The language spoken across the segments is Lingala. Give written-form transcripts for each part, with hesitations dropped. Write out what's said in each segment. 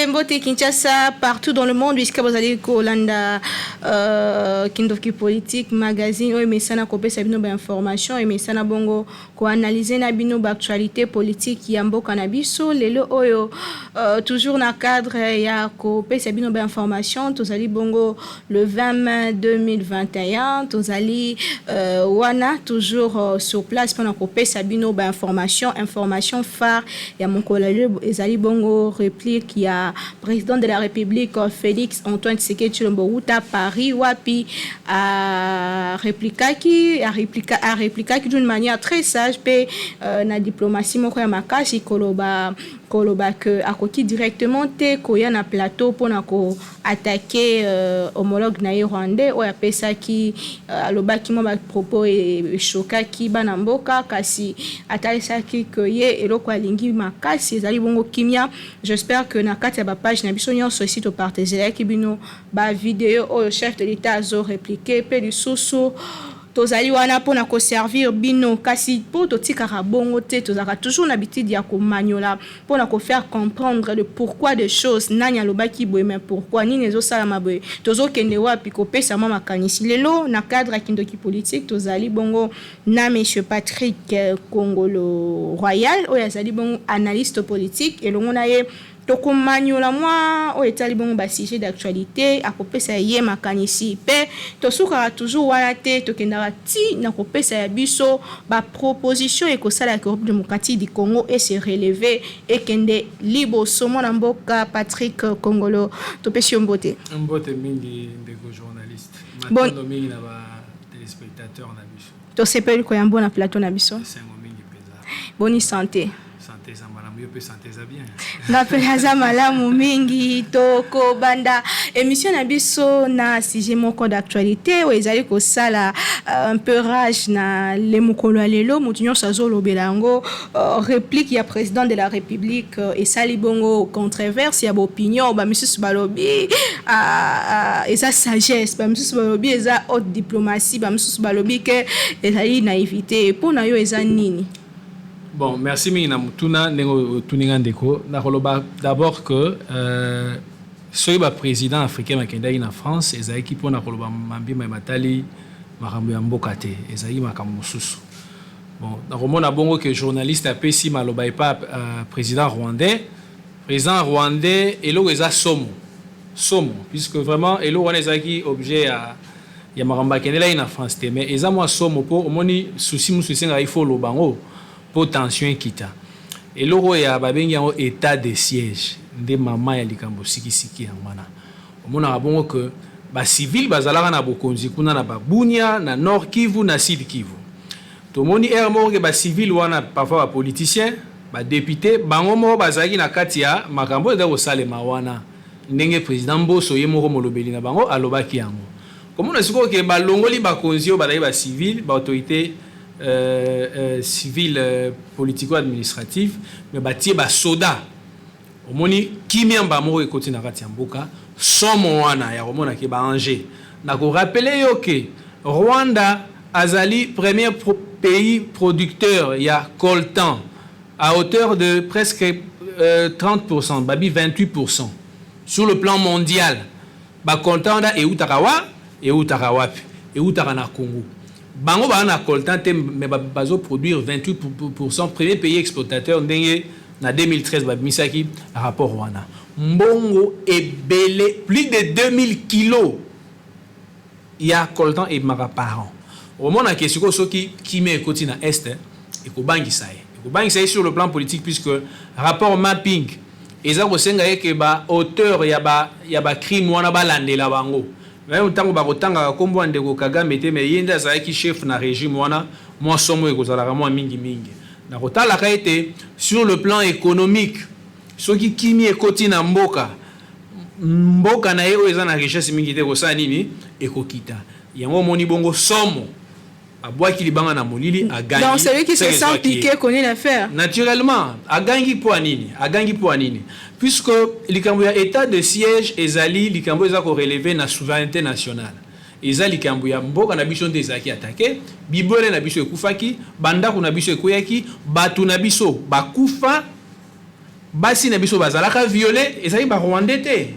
Mbote Kinshasa, partout dans le monde, jusqu'à vous allez Kolanda, Kindoki Politique, magazine, mais ça n'a coupé sa bino information, mais ça n'a bongo ko analyser na bino actualité politique yambo cannabiso, lelo oyo, toujours na cadre ya coupé sa bino information, tous allez bongo le 20 mai 2021, tous allez wana toujours sur place pendant coupé sa bino information phare ya mon collègue ezali bongo réplique qui a président de la République Félix Antoine Tshisekedi Tshilombo Wuta Paris wapi a répliqué qui d'une manière très sage pe na diplomatie moko ya makasi koloba que akoti directement te koya na plateau pour na ko attaquer homologue na rwandais o ya pesa ki alobaki mo ba propos et choka ki bana mboka kasi atalisa ki koye eloko alingi makasi ezali bongo kimia. J'espère que na kati ya ba page na biso nyonso site au partenaire ki bino ba vidéo au chef de l'état azo répliquer pe lisusu tozali wana pona ko servir bino kasi po totikaka bongo te tozaka toujours l'habitude ya ko manyola pona ko faire comprendre le pourquoi des choses nanya lobaki boye mais pourquoi nini ezo sala maboye tozo kende wapi ko pesa mama kanisi lelo na cadre kindoki politique tozali bongo na monsieur Patrick Kongolo Royal oyo azali bongo analyste politique elongo na ye tokomanyola mwa o etali bongo ba sujet d'actualité akopesa ye makanisi pe tosuka toujours wana te tokendaka ti na kopesa ya biso ba proposition ekosala ya République démocratique du Congo et se relever et kende liboso mwana mboka Patrick Kongolo topesi mbote mingi ndeko journaliste matondo mingi na ba téléspectateurs na biso to sepeli ko yambo na plateau na biso mingi peza boni santé za malamu yo pe santé za bien na pela za malamu mingi toko banda émission na biso na sujet moko d'actualité o ezali ko sala un peu rage na le mokolo lelo mutu nyonso azolobela yango réplique ya président de la République et sali bongo controverse ya opinion ba misusu balobi eza sagesse ba misusu balobi eza haute diplomatie ba misusu balobi ke ezali naïveté pona yo eza nini. Bon, merci Mina Mutuna Tuninga Ndeko. D'abord que soy ba président africain makenda na France ezali ki pona koloba mambi matali makambo ya mboka te ezali makambo mususu. Bon, na bongo que journaliste apesi maloba pas président rwandais elo eza somo puisque vraiment elo wana ezaki objet ya makambo akendela na France te mais eza moi somo po omoni souci mususu nga il faut lo bango potentiel kita et loro ya babengi en état de siège nde mama ya likambo sikisiki ya mwana omona bongo que ba civil bazalaka na bokonzi kuna na babunia na nord Kivu na sud Kivu to moni ermo ke ba civil wana parfois ba politicien ba député bango mo bazaki na kati ya makambo eza ko salema wana ndenge président Mboso ye moko molobeli na bango alobaki yango komona siko ke ba longoli ba konzi o ba ba civil ba autorité civil politico-administratif mais bâti ba soda omoni kimia mbamo ekoti na kati ya mboka somo wana ya komona ke ba Angers na ko rappeler yo ke Rwanda azali premier pays producteur ya coltan à hauteur de presque 30%, babi 28% sur le plan mondial ba coltan da eutakawa eutaka na Congo. Bango ba na coltan te mais bazo produire 28% premier pays exportateur ndenge na 2013 ba misaki rapport wana mbongo ebele plus de 2000 kilos ya coltan et mara par an au moment na question soki kimé ekoti na est et ko bangisa sur le plan politique puisque rapport mapping eza ko senga ke ba auteur ya ba crime wana ba landela bango. Même tant que bakotanga kombo ndeko Kagame te mais yenda azaki chef na régime wana moi somo ekozala moi mingi na kotala ka été sur le plan économique soki kimi ekoti na mboka na yo eza na richesse mingi te ko sa nini ekokita yango moni bongo somo abwaki libanga na molili agangi. Donc celui qui se sent piqué connaît l'affaire. Naturellement, agangi po anini. Puisque likambo ya état de siège ezali likambo eza ko relever na souveraineté nationale. eza likambo ya mboka na biso nde ezalaki attaqué bibwele na biso ekufaki bandako na biso ekoyaki bato na biso bakufa basi na biso bazalaka violé ezali ba Rwandais te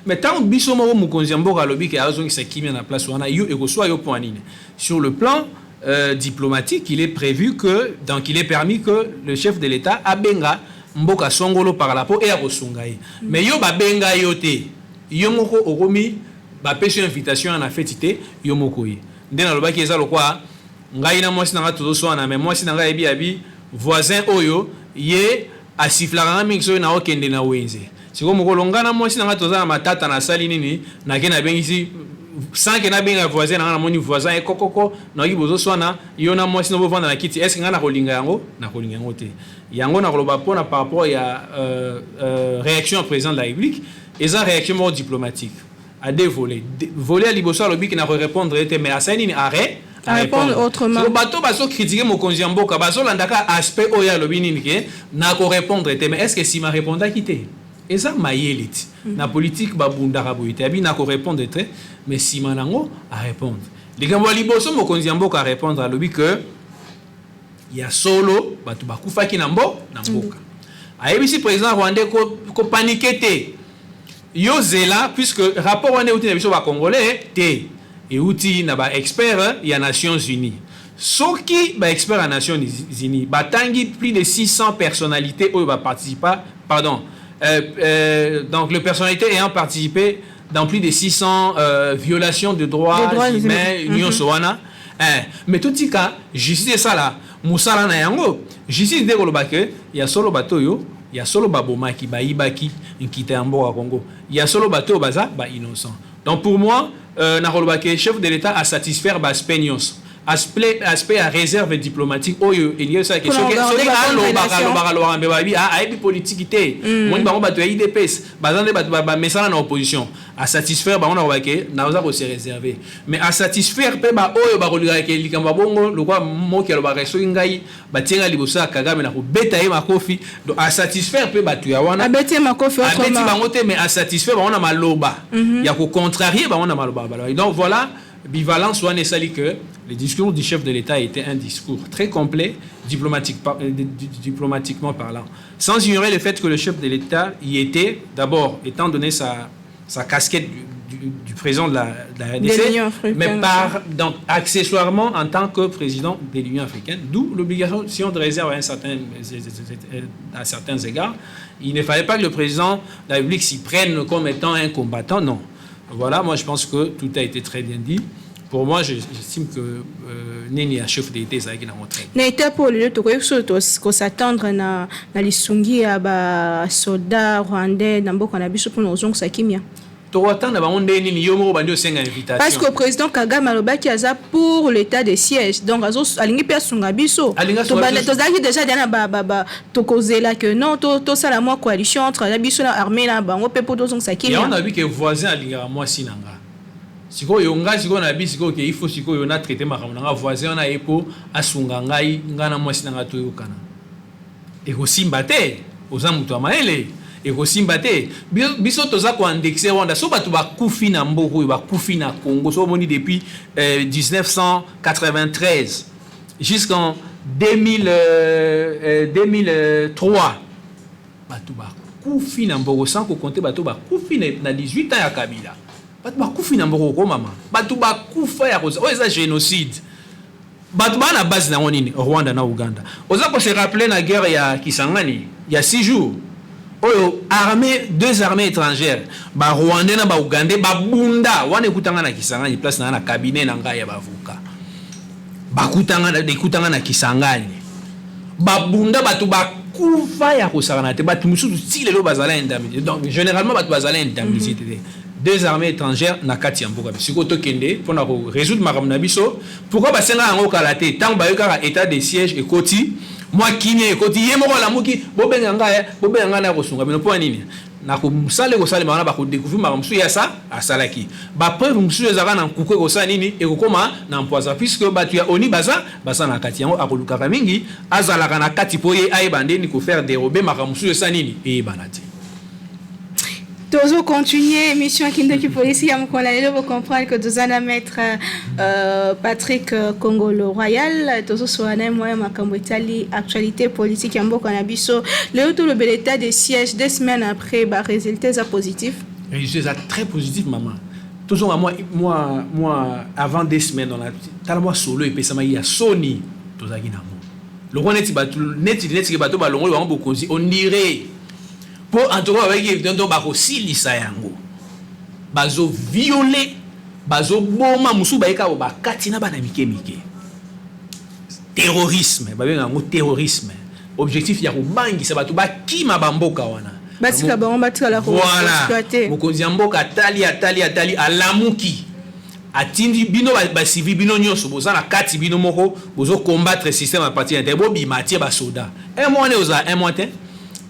mais tant biso moko mokonzi ya mboka alobi ke azongisa kimia na place wana yo ekoswa yo point nini sur le plan diplomatique il est prévu que donc il est permis que le chef de l'État abenga mboka songolo par rapport et akosunga ye mais yo babenga yo te yo moko okomi bapesi invitation na feti te yo moko ye nde nalobaki eza lokwa ngai na mwasi nanga tozoswana mais mwasi nanga yebi abi voisin oyo ye asiflaka mingi soyo na okende na wenze siko mokolo nga na mwasi nanga toza na matata na sali nini nake na bengisi sans que na benga voisin na moni voisin e kokoko na yibozo swana yo na mwasi no bovanda na kiti est-ce nga na kolinga yango te yango na koloba pona par rapport ya réaction au président de la République et ça réaction diplomatique à deux volets volet à liboso à lobby qui n'a répondre était mais à ça ni arrêt à répondre autrement so bato baso critiquer mon konzi mboka baso landaka aspect oya lobby ni ke na ko répondre était mais est-ce que si ma répondre quitter et ça mayelit na politique babundaka boyite abi na ko répondre très mais si manango à répondre les gambo liboso mon konzi mboka à répondre à lobby que il y a solo bato bakufaki na mboka ayebisi président rwandais ko paniquer te yo zela puisque rapport wana uti na biso ba congolais te et uti na ba expert ya Nations Unies soki ba expert à Nations Unies batangi plus de 600 personnalités ou ba participer pardon donc les personnalités ayant participé dans plus de 600 violations de droits humains union soana mais tout tika justice ça là musala na yango justice de kolobake ya solo batoyo ya solo babomaki baibaki nkita ya mboka Congo ya solo bato baza ba innocent donc pour moi na kolobake chef de l'État a satisfaire ba spenios aspect à réserve diplomatique oyo il y a ça question que politique té moi bango bato ya IDPS bazande bato ba mesala na opposition à satisfaire ba on a ke na oza ko se réserver mais à satisfaire pe ba oyo ba kolika ke likamba bongo lokwa moki lo ba reso ngai batenga libosa Kagame na ko beta ye makofi donc à satisfaire pe bato ya wana abeti makofi autrement abeti bango te mais à satisfaire ba on a maloba ya ko contrarier ba on a maloba donc voilà bivalence ou sali que le discours du chef de l'État était un discours très complet diplomatiquement parlant sans ignorer le fait que le chef de l'État y était d'abord étant donné sa casquette du président de la RDC mais donc accessoirement en tant que président de l'Union africaine d'où l'obligation de réserve à certains égards il ne fallait pas que le président de la République s'y prenne comme étant un combattant non. Voilà, moi je pense que tout a été très bien dit. Pour moi, j'estime que Neni a chef d'État ça qui n'a montré. N'était pour le tout qu'on s'attendre na lisungi ya ba soldats rwandais n'ambo qu'on a biso pour nos ongles sakimia. Parce que le président Kagame alobaki aza pour l'état de siège donc azo alingi pe sunga biso to zaki déjà dana ba to kozela que non to sala moi coalition entre la biso na armée na bango pe pour tozong sakini et on a vu que voisin alinga moi sinanga siko yonga siko na bisiko que il faut siko yona traiter makamanga voisin na epo asunga ngai ngana moi sinanga to yokana et aussi mbate ozamuto amaele et aussi mbate biso toza ko indexer Rwanda so batu bakufi na mboko bakufi na Congo so moni depuis 1993 jusqu'en 2003 batu bakufi na mboko sans compter batu bakufi na 18 ans ya Kabila batu bakufi na mboko ko mama batu bakufa ya koza oza génocide batu bana base na nini Rwanda na Uganda oza ko se rappeler na guerre ya Kisangani il y a 6 jours deux armées étrangères ba Rwandais na ba Ugandais ba bunda wana ekutanga na Kisangani place na cabinet na ngai ya bavoka bakutanga na Kisangani ba bunda batu ba kufa ya kosakana te batu mususu ti lelo bazala indemnité donc généralement batu bazala indemnité deux armées étrangères na kati ya mboka siko to kende pona ko résoudre makambo na biso pourquoi ba senga yango kala te tant ba yoka état de siège et koti moi kiné koti yemo la muki bobenga na kosunga bino po nini na ko musale ko salema na ba ko découvrir makambo su ya sa asalaki ba preuve musu ezaka na kuko ko sa nini e ko koma na mpoza puisque batu ya oni baza na kati yango akoluka mingi azalaka na kati po ye ay bandeni ko faire dérober makambo su sa nini e banati Toujours continuer émission Kindoki Police ya mkonalelo vous comprendre que nous allons mettre Patrick Congolo Royal toujours sur un moyen makambo Italie actualité politique ya mboka na biso le tout le bel état de siège 2 semaines après ba résultats positifs. Résultats très positifs maman. Toujours moi avant 2 semaines on a tellement solo et puis ça m'a y a Sony tozaki na mo. Le roi neti bato ba longo ba bokonzi on dirait pour en tout cas avec donc ba ko silisa yango. Bazo violer bazo boma musu ba eka ba katina bana mike. Terrorisme, ba benga ngo terrorisme. Objectif ya ko bangisa bato ba kima bamboka wana. Batika bango batika la ko exploiter. Mokonzi mboka atali alamuki. Atindi bino ba civil bino nyoso boza na kati bino moko bozo combattre système à partir de bo bimatie ba soda. Un mois ne oza un mois te.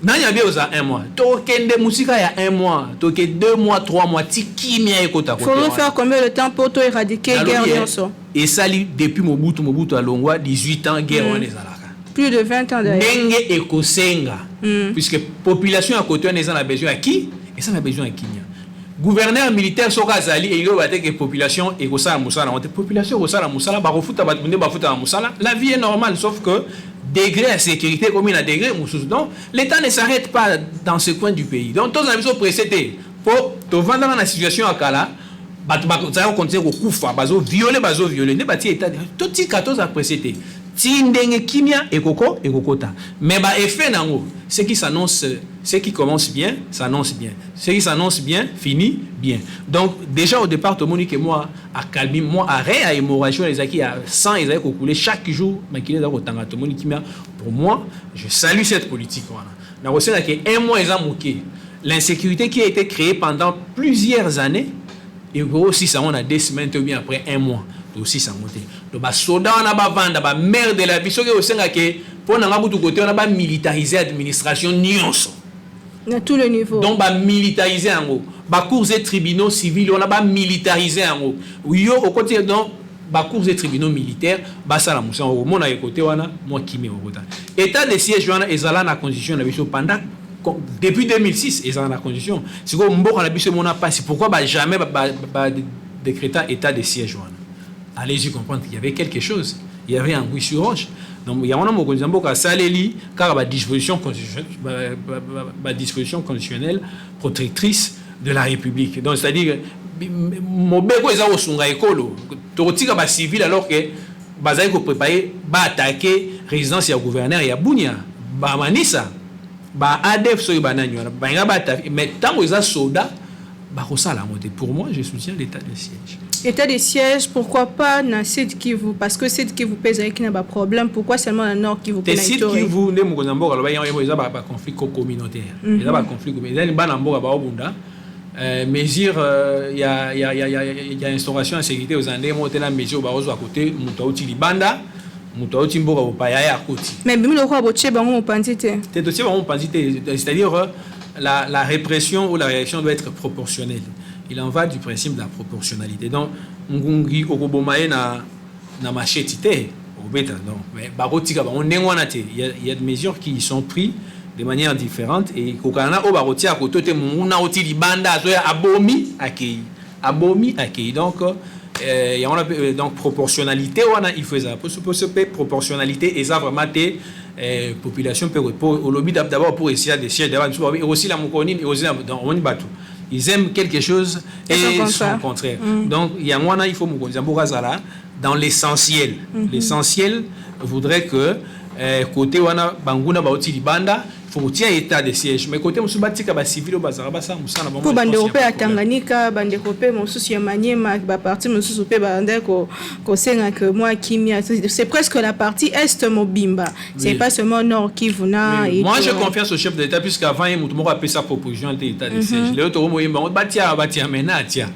Nani a bien oza un mois. To kende musika ya un mois, to ke 2 mois, 3 mois tikimia ekota ko. Faut faire combien de temps pour to éradiquer guerre nyoso? Et ça depuis Mobutu alongwa 18 ans guerre wana ezalaka. Plus de 20 ans d'ailleurs. Ndenge ekosenga. Puisque population à côté on a besoin à qui? Et ça on a besoin à qui? Gouverneur militaire soka zali et yo bate que population et ko sala musala on population ko sala musala ba refuta ba bunde ba futa musala la vie est normale sauf que degré de sécurité comme il a degré mususu donc l'état ne s'arrête pas dans ce coin du pays donc tous les besoin précédé pour te vendre dans la situation à kala ba ça continuer ko kufa bazo violer ne bati état tout ti 14 a précédé ti ndenge kimia ekokota mais ba effet nango ce qui s'annonce ce qui commence bien s'annonce bien ce qui s'annonce bien finit bien donc déjà au départ tout le monde que moi a calmé moi arrêt à hémorragie les acquis à 100 ils avaient couler chaque jour mais qui les a autant tout le monde kimia pour moi je salue cette politique voilà na aussi là que un mois ils ont moqué l'insécurité qui a été créée pendant plusieurs années et aussi ça on a 2 semaines ou bien après un mois aussi ça monter donc ba soda on a ba vendre ba maire de la ville soki osenga ke pour na ngabutu côté on a ba militariser administration nyonso à tous les niveaux donc ba militariser en ba cours et tribunaux civils on a ba militariser en yo au côté donc ba cours et tribunaux militaires ba sala musa au mona côté wana moi kimi au côté état de siège wana ezala na constitution na biso pendant depuis 2006 ezala na constitution siko mboka na biso mona pas pourquoi ba jamais ba décréter état de siège wana. Allez-y comprendre qu'il y avait quelque chose. Il y avait un bruit sur roche. Donc, il y a un homme qui a salé car la disposition constitutionnelle protectrice de la République. Donc, c'est-à-dire, mon bégo est au Sunga Ekolo. Tu as civil alors que Bazaï ko préparé ba attaquer résidence ya gouverneur ya Bunia. Ba Manisa. Ba ADF so bananyo. Ba nga ba mais tant que ça soldat ba ko sala monter. Pour moi, je soutiens l'état de siège. État de siège, pourquoi pas dans Sud Kivu? Parce que Sud Kivu pèse avec un problème. Pourquoi seulement dans Nord Kivu? Sud Kivu, il y a un conflit communautaire. Il y a un conflit communautaire. Il y a instauration de sécurité aux Andés. Il y a une mesure à côté. Il y a mais c'est-à-dire la répression ou la réaction doit être proportionnelle. Il en va du principe de la proportionnalité. Donc, ngungi okobomaye na machete te obeta non mais barotika ba on nengwana te il y a des mesures qui sont prises de manière différente et kokana o barotia ko tote muna oti libanda so ya abomi akei donc il y a donc proportionnalité wana il faut ça pour proportionnalité et ça vraiment te population pour au lobby d'abord pour essayer de sièges d'abord aussi la mokonine et aussi dans on batu ils aiment quelque chose et son contraire. Donc, il y a moi, il faut dans l'essentiel. L'essentiel voudrait que côté wana banguna baoti libanda faut tirer état de siège mais côté musubatika ba civil bazara basa musana ba bande européen Tanganyika bande européen mususu ya Maniema ba partie mususu pe bande ko senga que moi kimia c'est presque la partie est Mobimba c'est pas seulement nord Kivu na et moi je confiance au chef de l'état puisqu'avant il m'a appelé sa proposition d'état de siège le autre moyemba batia mena tia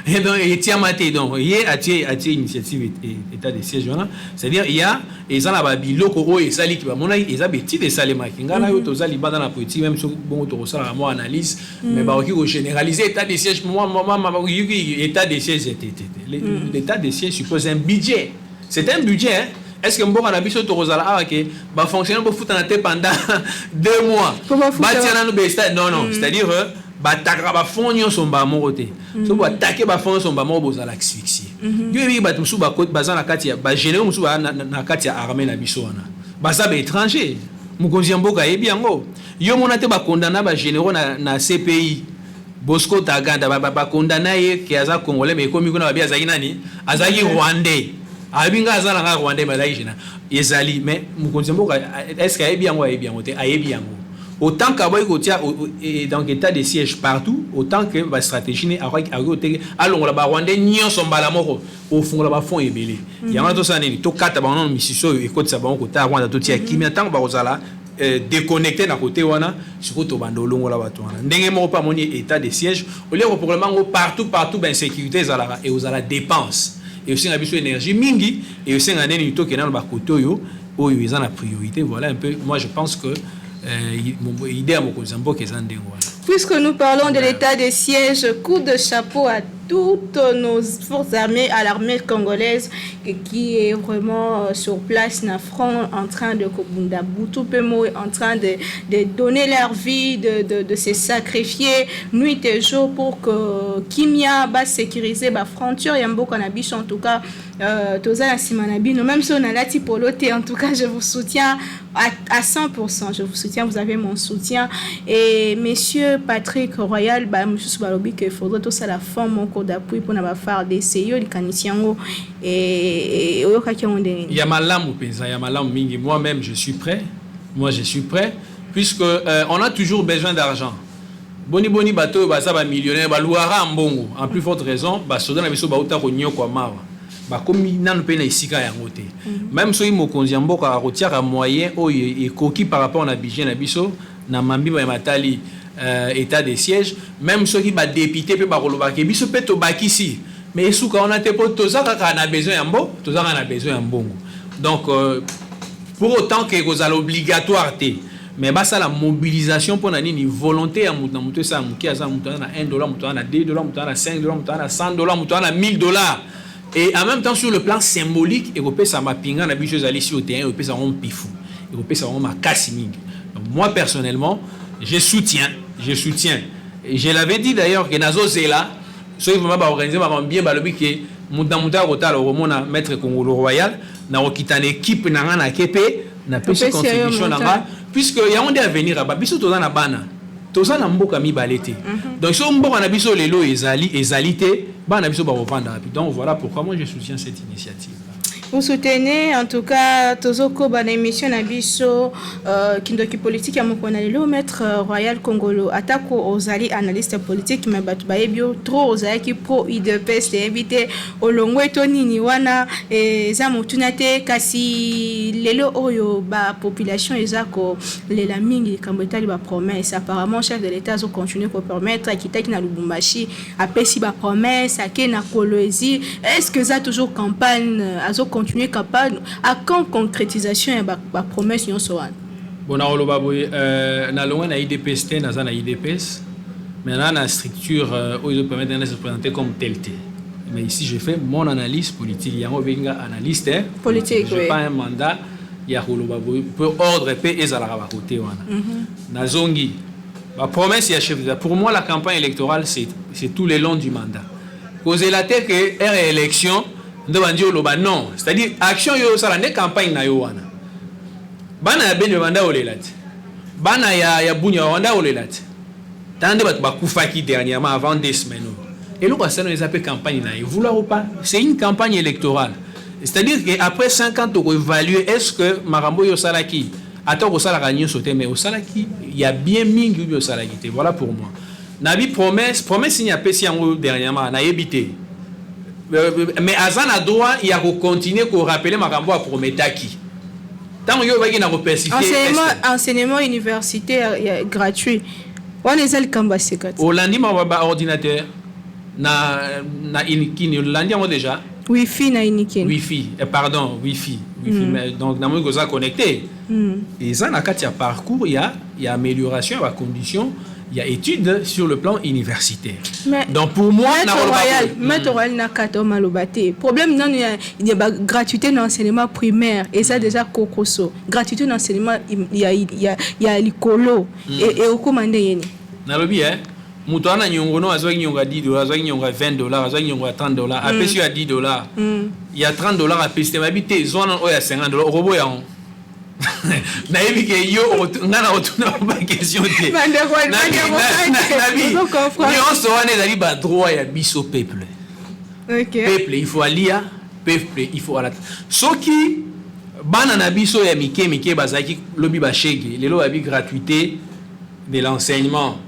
et donc il tient maté donc il y a initiative état de siège là c'est-à-dire il y a et ça là biloko o et sali qui va mona et ça petit de salema kingana yo tozali banda na politique même so bon to ça moi analyse mais ba ko généraliser état de siège moi état de siège l'état de siège suppose un budget c'est un budget hein? Est-ce que mboka na biso to rozala que ba fonctionner pour foutre na tête pendant 2 mois non c'est-à-dire bataka ba fond nyonso mba moko te so bo attaquer ba fond nyonso mba moko bozala asphyxier yo yebi bato musu ba baza na kati ya ba généraux musu ba na kati ya armée na biso wana baza ba étranger mokonzi ya mboka yebi yango yo mona te ba condamner ba généraux na CPI Bosco Taganda ba condamner ye ki aza congolais mais komi kuna ba azaki nani azaki rwandais abinga azala nga rwandais bazaki jena ezali mais mokonzi ya mboka est-ce que yebi yango te ayebi yango autant qu'aboy kotia donc état de siège partout autant que ba stratégie ne akote alongola ba rwandais nyonso mbala moko ofungola ba fond ebele yango to saneni to kata ba non misiso ekotisa ba ko ta rwanda to tia kimia tango ba kozala déconnecté na côté wana siko to bando longola bato wana ndenge moko pa moni état de siège au lieu ko probablement partout ben sécurité ezala et aux ala dépenses et aussi na biso énergie mingi et aussi na neni to kenana ba côté oyo ils ont la priorité voilà un peu moi je pense que puisque nous parlons de l'état de siège, coup de chapeau à toutes nos forces armées, à l'armée congolaise qui est vraiment sur place, na front, en train de Kobunda Boutupemo, en train de donner leur vie, de se sacrifier nuit et jour pour que Kimia va sécuriser la frontière. Yambo Kanabich, en tout cas, Toza Simanabi, même si on a la typoloté, en tout cas, je vous soutiens à 100%. Je vous soutiens, vous avez mon soutien. Et monsieur Patrick Royal, monsieur Balobi, qu'il faudrait tout ça la forme, mon code d'appui pour nous faire des CIO, les caniciens et il y a ma lame mingi. Moi-même, je suis prêt. Puisque on a toujours besoin d'argent. Boni bateau, ça va millionnaire, louara mbongo. En plus forte raison, soda na biso bauta ko nyoko mawa. Comme nanu pe na isika ya ngote. Même so mokonzi ya mboka akotiaka moyen oyo ekoki par rapport na budget na biso na mambiba ya matali état de siège, même ceux qui ba député pe ba koloba ke biso pe to bakisi. Mais souka on a te po tozaka na besoin ya mbo, tozaka na besoin ya mbongo. Donc pour autant que vous allez obligatoire te. Mais ça la mobilisation pour nani volonté ya mutu ça muki aza mutu na $1, mutu na $2, mutu na $5, mutu na $100, mutu na $1000. Et en même temps sur le plan symbolique, Europé ça m'a pingé na bicho zali sur le terrain, Europé ça on pifou. Europé ça on makasi mingi. Donc moi personnellement, je soutiens. Et je l'avais dit d'ailleurs que nazo zela, so il va organiser bien balobi que muta rota le romona maître Congolo Royal na okita l'équipe na kepe na pesi contribution na puisque ya on à venir ba biso toza na bana toza na mboka mi balete donc so mboka na biso lelo ezalité bana biso ba revendre rapide. Donc voilà pourquoi moi je soutiens cette initiative. Vous soutenez en tout cas Tozoko ban émission na biso kindoki politique ya mokona lelo maître Royal Congolo atako ozali analyste politique mais batu bayebio trop ozali ki pro IDPS te éviter olongwe to nini wana za motuna te kasi lelo oyo ba population ezako lela mingi kambetali ba promesse apparemment chef de l'état zo continuer ko permettre akitaki na Lubumbashi apesi ba promesse ake na Kolwezi. Est-ce que ça toujours campagne azo continuer capable à quand concrétisation et la promesse yon soan bon na longa na IDPS na za na IDPS maintenant la structure où ils permettent de se présenter comme tel. Mais ici je fais mon analyse politique yango benga analyste politique je pas un mandat ya koloba pour ordre paix et zala ba côté wana na zongi la promesse ya chef d'État. Pour moi la campagne électorale c'est tout le long du mandat causer la tête que élection non, c'est-à-dire action yo sala ne campagne na yo wana bana ya bene banda olelati bana ya bunya wanda olelati tande bat bakufaki dernièrement avant 2 semaines et l'on ça les appelle campagne na vouloir ou pas c'est une campagne électorale, c'est-à-dire que après 5 ans to évaluer est-ce que marambo yo sala ki attends ko sala ganyo sauter mais au sala ki il y a bien mingi yo sala ki. Voilà pour moi nabi promesse il y a pesi en dernièrement na yebité. Mais Azan a droit il y a continuer pour rappeler makambo à prometaki tant yo va na repersifier enseignement universitaire gratuit on est le kamba sekat au lundi ma ordinateur na inikini lundi on déjà wifi na inikini wifi donc na mo goza connecté et ça na katia parcours il y a amélioration à condition. Il y a études sur le plan universitaire. Mais donc pour moi, Maître Royal n'a qu'à malobate. Problème non il y a gratuité dans l'enseignement primaire et ça déjà kokoso. Gratuité dans l'enseignement il y a l'icolo et au commandé yeni. Nalobi moto ana nyongo no azwa nyonga $10, azwa nyonga $20, azwa nyonga $30, après sur $10. Il y a $30 à payer, mais bité zone o ya $50 robo ya on. Na yebi ke yo ngana otuna ba question te. Na on so wana ezali ba droit ya biso peuple. OK. Peuple il faut alia, peuple il faut ala. Soki bana na biso ya mike bazaki lobi ba shege, lelo abi gratuité de l'enseignement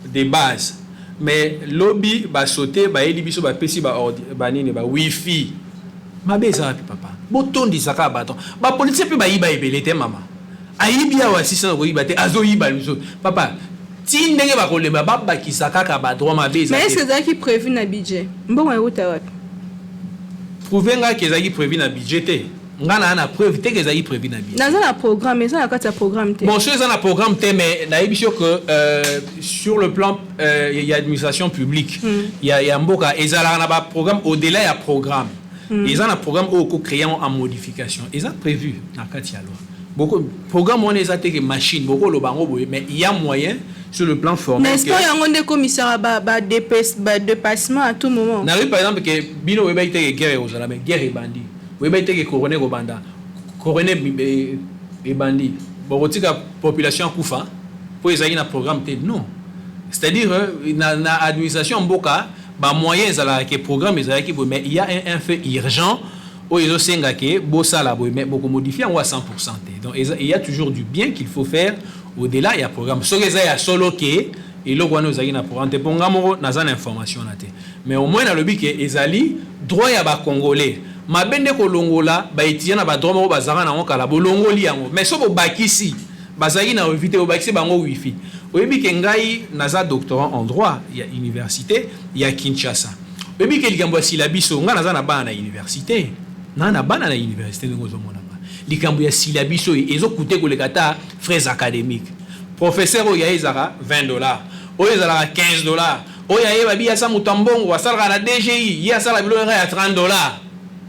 des bases. Mais lobby ba sauter ba yeli biso ba pesi ba nini ba wifi. Mabe ça papa. Botondi saka baton. Ba politique pe ba yiba ebele te mama. Ayibi ya wasisa ko yiba te azo yiba biso. Papa, ti ndenge ba kolemba ba kisaka ka ba droit mabe ça. Mais est-ce que ça qui prévu na budget? Mbongo euta wapi? Prouver nga que ça qui prévu na budget te. Ngana na preuve te que ça qui prévu na budget. Dans un programme, mais ça na kata programme te. Bon, sur ça na programme te mais na yibi que sur le plan il y a administration publique. Il y a mboka ezala na ba programme au-delà ya programme. Ils ont un programme au créant en modification. Ils ont prévu dans le loi. Beaucoup programme on les a été machine beaucoup le bango mais il y a moyen sur le plan formel. Mais est-ce qu'il y a un commissaire dépassement à tout moment? N'arrive par exemple que bino weba été guerre aux arabes guerre et bandit. Weba été coroner au banda. Coroner et bandit. Bon tika population kufa pour ils aient un programme non. C'est-à-dire na administration mboka ba moyens à la programme mais il y a un fait urgent où ils ont sengake bossa la mais beaucoup modifié en 100%. Donc il y a toujours du bien qu'il faut faire au-delà il y a programme so que ça solo que et le nous a programme te pongamo na zana information na te mais au moins na lobi que ezali droit ya ba congolais mabende ko longola ba étudiant na ba droit mo bazara na ngokala bolongoli yango mais so bo bakisi bazali na éviter bo bakisi bango wifi. Oui, que ngai naza doctorant en droit, il y a université, il y a Kinshasa. Oui, que likambo silabiso nga naza na bana université. Na bana na université ngozo mona ba. Likambo ya silabiso ezo coûter ko lekata frais académiques. Professeur o ya ezara $20, o ezara $15, o ya yeba bi ya sa mutambongo wasala na DGI, ya sala bilo ya $30.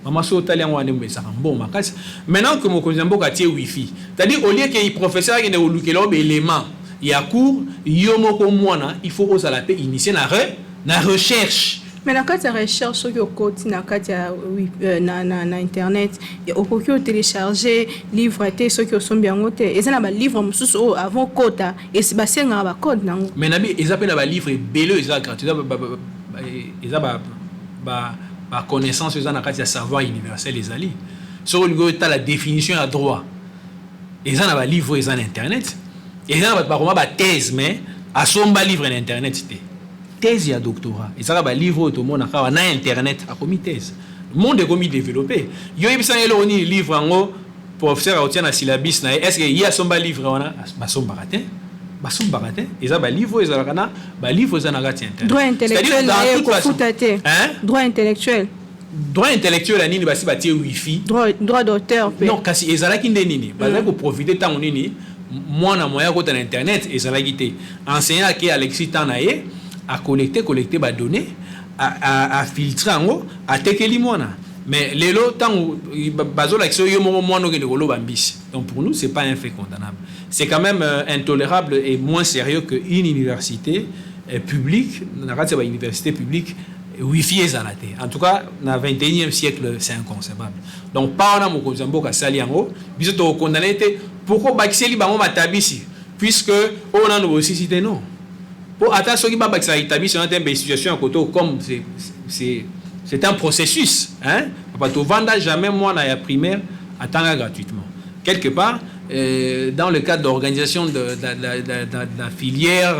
Maman so talent wana mbesa bon makasi. Maintenant que mon konzambo ka tie wifi. C'est-à-dire au lieu que le professeur qui ne olukelo élément il y a cours, il faut que ça la paix initier na recherche. Mais dans la recherche sur le code, na internet, on peut télécharger livres ceux qui sont bien notés. Et ça na livre avant code et c'est basé na ba code na. Mais nabi ils appellent ba livre beleux ils gratuit. Ils ba connaissance ils na katia savoir universel les ali. Sur le tu la définition à droit. Ils na ba livre ils en internet. Et là, ba thèse, mais à son livre en internet, thèse et doctorat. Et ça va livre tout le monde a internet a commis thèse. Le monde est commis développé. Yo y a un livre en haut professeur a tient syllabus na est-ce qu'il y a son livre on a ba son baratin. Et ça ba livre ils a ba livre ça na internet. Droit intellectuel droit intellectuel. Droit intellectuel à nini ba si ba tie wifi. Droit d'auteur. Non, kasi ezala ki nini. Ba za ko profiter tant nini. Moi na moya côté internet et ça l'a quitté enseignant qui Alexis Tanaye à collecter ba données à filtrer en haut à tekeli mona mais les lots tant bazo l'action yo mo no ke le bambis donc pour nous c'est pas un fait condamnable c'est quand même intolérable et moins sérieux que une université publique na ba université publique wifi ezalate en tout cas na 21e siècle c'est inconcevable donc pas on a mo kozambo ka sali yango biso to condamner pourquoi bakiseli bango matabisi puisque on a nous aussi cité non pour attendre ceux qui ba bakisa itabisi on a une situation à côté comme c'est un processus hein pas to vendre jamais moi na ya primaire attendre gratuitement quelque part dans le cadre d'organisation de la filière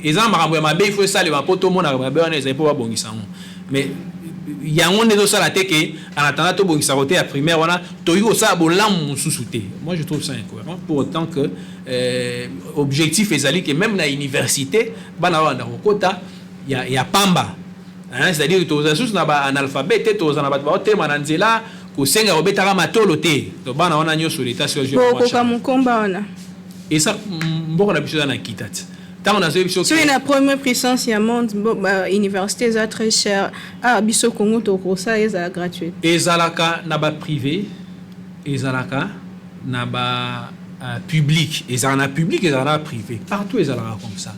exemple il faut ça le poto mon mais il y a un de ça la tête en attendant to bongisa côté à primaire voilà to yo ça bolam sous-souté moi je trouve ça incohérent pour autant que objectif ezali que même na université bana wana kota il y a pamba hein c'est-à-dire que to sous na ba analphabète to na ba te mananzela ko senga obetaka matolo te to bana wana nyoso l'état sur jeu et ça mboko na biso na kitati. Tant on a c'est la première puissance il y a monde université est très cher à biso Congo to ko ça est gratuit ezalaka na ba privé ezalaka na ba public ezalaka public ezalaka privé partout ezalaka comme ça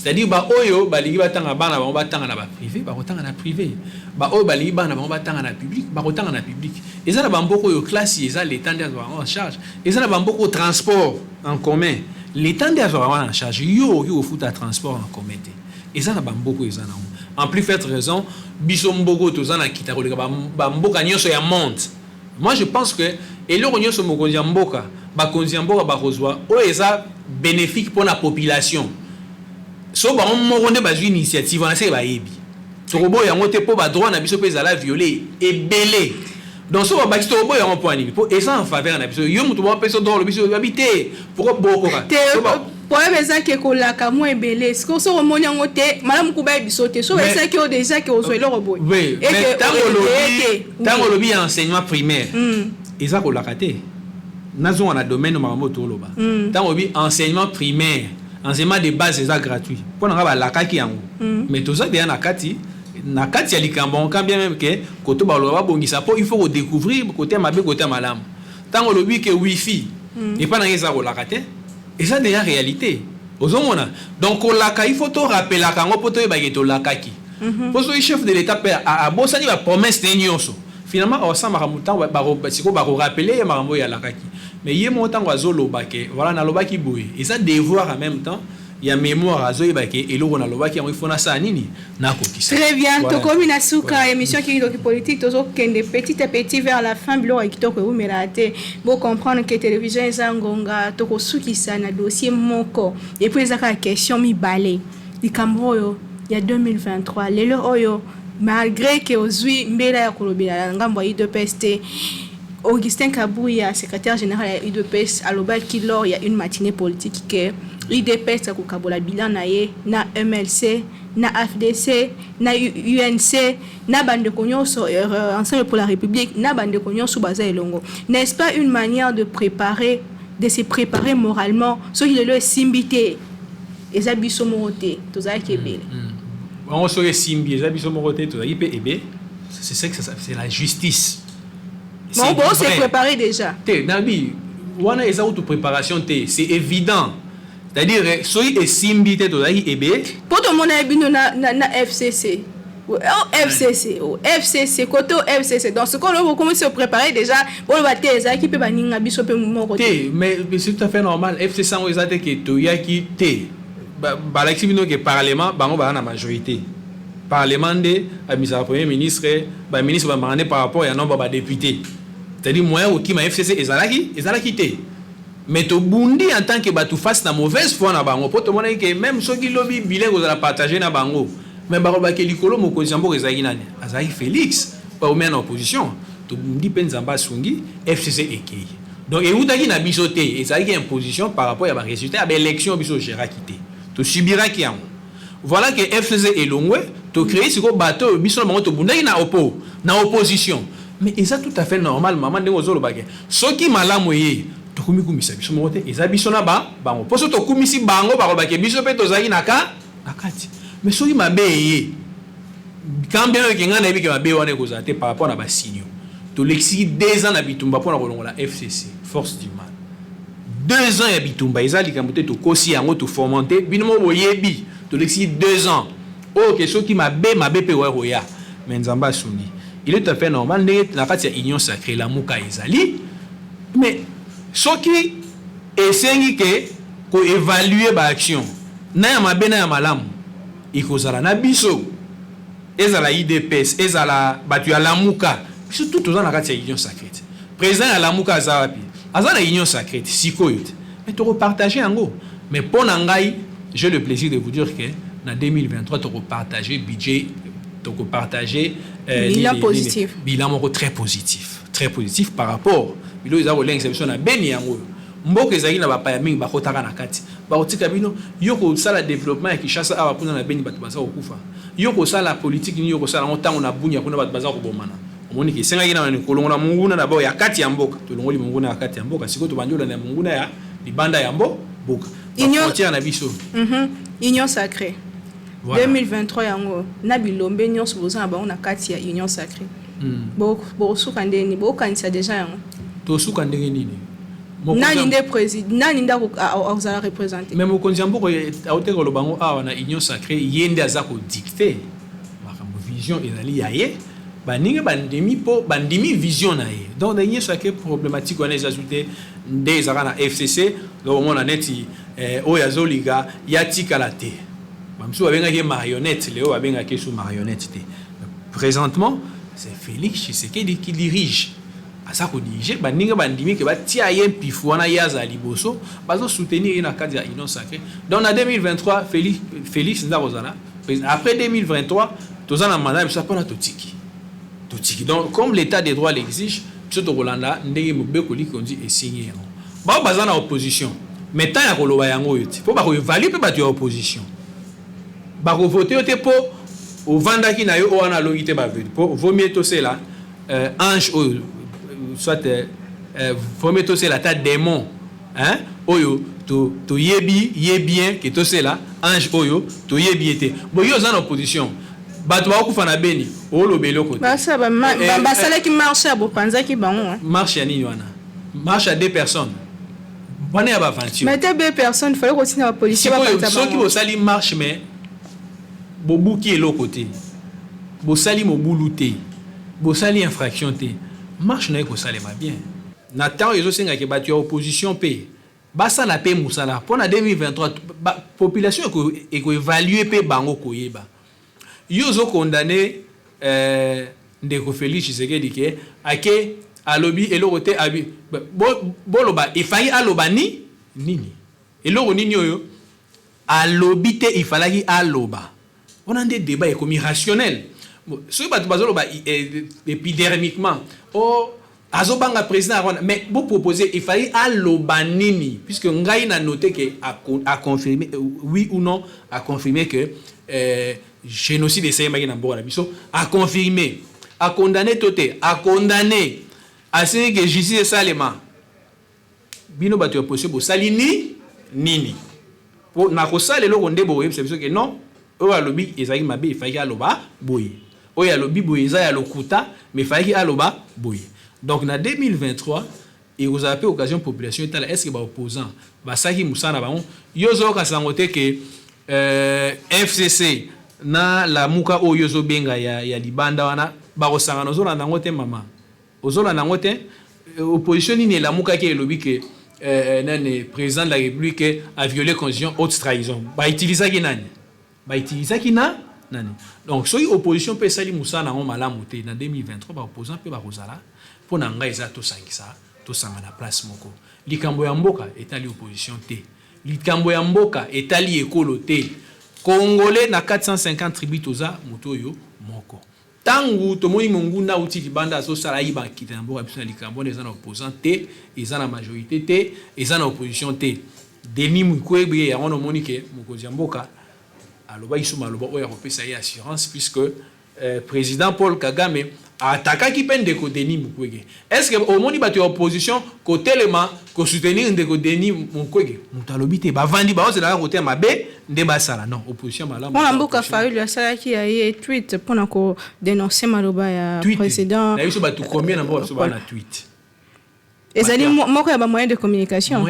c'est-à-dire ba oyo balingi batanga bana bango batanga na ba privé ba kotanga na privé ba oyo balingi bana bango batanga na public ba kotanga na public eza na bamboko oyo classe eza l'état nde azwa en charge eza na bamboko transport en commun l'état nde azwa en charge yo ofuta transport en commun te eza na bamboko eza na en plus fait raison biso mboko toza na kita koleka bamboka nyonso ya monde. Moi je pense que eloko nyonso mokonzi ya mboka bakonzi ya mboka bakozwa oyo eza bénéfique pour la population. So ba moko nde bazwi initiative wana se bayebi tokobo yango te po ba droit na biso pe ezala violé ebele donc so ba bakito tokobo yango po ani po eza en faveur na biso yo mutu ba peso dans le biso habité pourquoi boko ka problème eza ke kolaka mo ebele so so omoni yango te malamu kuba biso te so eza ke o déjà ke ozwe lo boy et que tango lobi enseignement primaire eza kolaka te nazo wana domaine makambo toloba tango lobi enseignement primaire enseignement de base est gratuit pour nga ba lakaki yango mais tout ça bien na kati ya likambo quand bien même que koto ba lo ba bongisa po il faut ko découvrir côté mabe côté malamu tango lobi que wifi et pas na eza ko lakate et ça déjà réalité ozomona donc kolaka il faut to rappeler la kango poto ba geto lakaki parce que chef de l'état a bosani ba promesse de nyonso finalement au sama ramutan ba siko ba rappeler makambo ya lakaki mais yé montant oiseau lobake voilà na lobaki boy et ça devoir en même temps il y a mémoire azo yebake et lo na lobaki il faut na ça nini na kokisa très bien to komi na suka émission qui est politique tozo kende petit à petit vers la fin bilo kitoko ou merate bo comprendre que télévision ezangonga to ko sukisa na dossier moko et puis ezaka question mi balé likambo il y a 2023 lelo oyo malgré que ozui mbela ya kolobela ngambo ya IDPST Augustin Kabouya, secrétaire général de l'UDPS, à l'obaki lors il y a une matinée politique que l'UDPS a kokabola bilan na MLC, na FDC, na UNC, na bande konyoso ensemble pour la République, na bande konyoso baza elongo. N'est-ce pas une manière de se préparer moralement ce qui le simbité ezabiso moroté toza kebele. On serait simbi ezabiso moroté toza ipe ebe c'est la justice. Bon, bon, c'est préparé déjà. Nabi, wana eza auto préparation c'est évident. C'est-à-dire soy et simbi te to dai ebe. Pour tout le monde ebino na FCC. FCC côté FCC donc ce qu'on va commencer à préparer déjà pour le battre eza qui peut baninga biso pe mo côté. Mais c'est tout à fait normal. FCC on eza te que to yaki te. Ba l'activité que parlement bango ba na majorité. Parlement de administration premier ministre ba ministre ba mandé par rapport à nombre ba députés. C'est-à-dire moyen ou qui ma FCC ezalaki te. Mais to bundi en tant que batu face na mauvaise foi na bango pour te montrer que même ceux qui lobby bilingue vous allez partager na bango. Mais ba ba ke likolo mo konzambo ezaki nani? Azaki Félix pas au même opposition. To bundi penzamba sungi FCC ekei. Donc et outaki na biso te ezaki imposition par rapport à ba résultat à élection biso géraki te. To subira ki yango. Voilà que FCC est loin, tu crées ce bateau, biso na to bundaki na opposition. Mais c'est tout à fait normal maman de ozolo bagé. Ce qui malamu ye, to kumi kumisa biso mote, eza biso na bango. Poso to kumisi bango ba bagé biso pe to zaki nakati. Mais ce qui mabe ye. Quand bien que ngana bi ke mabe wana kozate par rapport na ba signaux. To lexi 2 ans na bitumba pour na kolongola FCC, force du mal. 2 ans ya bitumba ezali kamote to kosi yango to fomenter binomo boyebi. To lexi 2 ans. Oh que ce qui mabe pe wa roya. Mais nzamba suni. Il est tout à fait normal na kati ya union sacrée la muka ezali. Mais ce qui esengi ke ko évaluer ba action. Na ya mabe na ya malamu. Ikozala na biso. Ezala IDPS, ezala batu ya lamuka. Surtout tous na kati ya union sacrée. Président ya lamuka azawapi. Azala union sacrée sikoyo. Mais to repartager yango. Mais pour nangai, j'ai le plaisir de vous dire que en 2023 to repartager budget donc partager bilan positif. Bilan très positif par rapport bilo ezako l'exception na beni yango mboka ezaki na bapaya mingi bakotaka na kati bakotika bino yoko sala développement ya Kinshasa awa kuna na beni bato baza kokufa yoko sala politique ni yoko sala ntango na bunya kuna bato baza kobomana omoni ke senga kina na kolongola munguna na bao ya kati ya mboka to longoli munguna ya kati ya mboka siko to banjola na munguna ya libanda ya mboka frontière na biso union sacrée. Voilà. 2023 yango na bilombe nyonso bozana bango na kati ya union sacrée. Bo suka ndeni bo kanisa déjà yango. To suka ndenge nini? nani nde président nani nda ozala représenter mais mokonzi ya mboka aoteka lobango awa na union sacrée yende aza kodicte makambo vision ezali ya ye baninga bandimi vision na ye donc na union sacrée problématique wana eza te nde ezaka na FCC donc omona neti oyo azoliga ya tikala te bamisusu babengaki marionnette leo babengaki sous marionnette te présentement c'est Félix Tshisekedi qui dirige asa ko dirige baninga bandimi ke batia ye mpifu wana yaza liboso bazo soutenir na cadre ya union sacrée donc en 2023 Félix Nzarozana après 2023 tozana mandat biso pona totiki donc comme l'état des droits l'exige biso to Rolanda ndenge mobeko likondi et signé ba bazana opposition mais tant ya koloba yango yote po ba ko évaluer pe ba tu opposition ba ko voter yote po au vandaki na yo wana longité ba veut po vaut mieux to c'est là ange soit vaut mieux to c'est la tête démon hein oyo to yebi bien que to c'est là ange oyo to yebi était bon yo en opposition bato ba kufa na beni o lobelo côté basa ba sala ki marche abo panza ki bango marche ni wana marche à deux personnes bana ya ba aventure mais deux personnes il fallait continuer la police ba panza ceux qui vont sali marche mais bobuki elo côté bo sali mobulu te bo sali infraction te marche na ko salema bien na temps ezo senga ke bato ya opposition pe basa la pe musala pour na 2023 population eko évaluer pe bango koyeba yo zo condamné ndeko Félix Tshisekedi ke ake alobi eloko te abi boloba ifai aloba nini eloko nini oyo alobi te ifalaki aloba on a des débats comme rationnels so ba bazoloba épidermiquement oh azobanga président mais vous proposez il fallait aloba nini puisque ngai na noté que a confirmé oui ou non a confirmé que génocide essayé na mbora biso a confirmé a condamné toté a condamné a signé que justice salema bino bato opposition bo salini nini pour na ko sale lo konde bo c'est biso que non o alobi ezaki mabe il fallait aloba boye o ya lobi boye za ya lokuta mais il fallait aloba boye donc en 2023 et vous avez occasion population est-ce que ba opposant ba saki musana ba yozo ka sangote que FCC na la muka o yozo benga ya libanda wana ba ko sangana zo na ngote mama ozola na ngote opposition ni la muka ke lobi que nane président de la République a violé constitution haute trahison ba utiliser ki nani ba utiliser ki nani donc so opposition pe sali musana ngo malamu te na 2023 ba opposant pe ba kozala pour na ngai za to sangisa to sanga na place moko likambo ya mboka etali opposition te likambo ya mboka etali ekolo te congolais na 450 tribus toza moto yo moko tangu tomoni monguna uti libanda so sala yiba kitana mboka biso na likambo eza na opposant te eza na majorité te eza na opposition te Denis Mukwege ya ono monike mokozi ya mboka aloba isu maloba oya kopesa ye assurance puisque président Paul Kagame attaquaki peine de Denis Mukwege. Est-ce que au moni bato opposition côté lema ko soutenir ndeko Denis Mukwege mutalobi te bavandi ba ose la côté mabe nde basala non opposition malamu on a beaucoup fallu la sala qui a eu tweet pour ko dénoncer maloba ya président na biso bato combien na mbo so na tweet ezali moko ya ba moyen de communication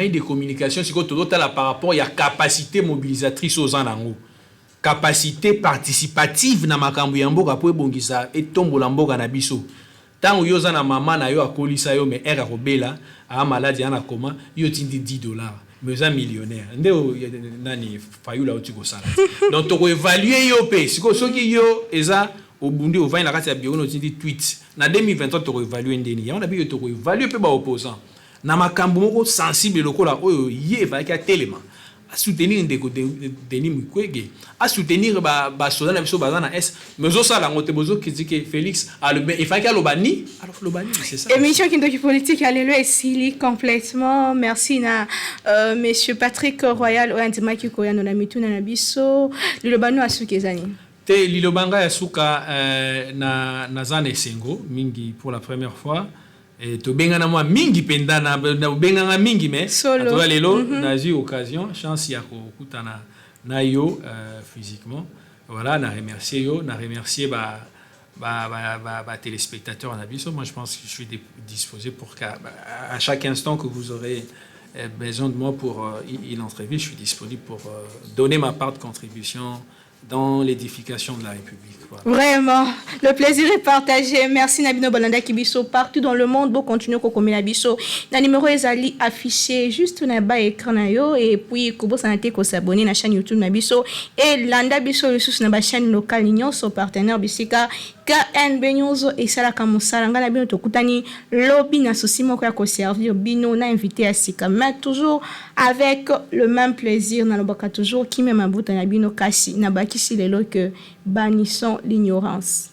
c'est que tout la par rapport ya capacité mobilisatrice aux anango capacité participative na makambo ya mboka po ebongisa etombola mboka na biso tango yoza na mama na yo akolisa yo mais era robela a malade ana koma yo tindi $10 mais za millionnaire nde nani fayula otiko sala donc to ko évaluer yo pe siko soki yo eza obundi ovani na kati ya bureau no tindi tweet na 2023 to ko évaluer ndeni ya on a bi to ko évaluer pe ba opposant na makambo moko sensible lokola oyo ye va ka telema à soutenir Denis Mukwege, à soutenir Soda na biso bazana S, mais aussi à la montée bozo critiquer Félix à le il fallait qu'à l'Obani, alors l'Obani c'est ça. Émission Kindoki politique alléluia ici complètement. Merci na monsieur Patrick Royal Oandima Kikoya na mituna na biso, l'Obano asukezani. Te l'Obanga asuka na zane sengo mingi pour la première fois. Et to benga na moi mingi penda na benga na mingi mais to lelo na eu occasion chance ya kokutana na yo physiquement voilà na remercier yo na remercier téléspectateurs en abysso. Moi, je pense que je suis disposé pour qu'à chaque instant que vous aurez besoin de moi pour une entrevue, je suis disponible pour donner ma part de contribution dans l'édification de la République. Voilà. Vraiment, le plaisir est partagé. Merci Nabino Balanda Kibiso. Partout dans le monde, vous continuez à communiquer Nabiso. Le numéro est affiché juste dans le bas écran. Et puis, vous pouvez s'abonner à la chaîne YouTube Nabiso. Et Landa Biso, sur la chaîne locale, l'Union, son partenaire Bisika. KN Benyozo et Sala Kamusala. Ngana Bino Tokutani. Lobby na souci moko ya ko servir. Bino na invité à Sika. Mais toujours avec le même plaisir. Na lobaka toujours. Qui même abouta na Bino Kasi. Na baki si lelo que bannissons l'ignorance.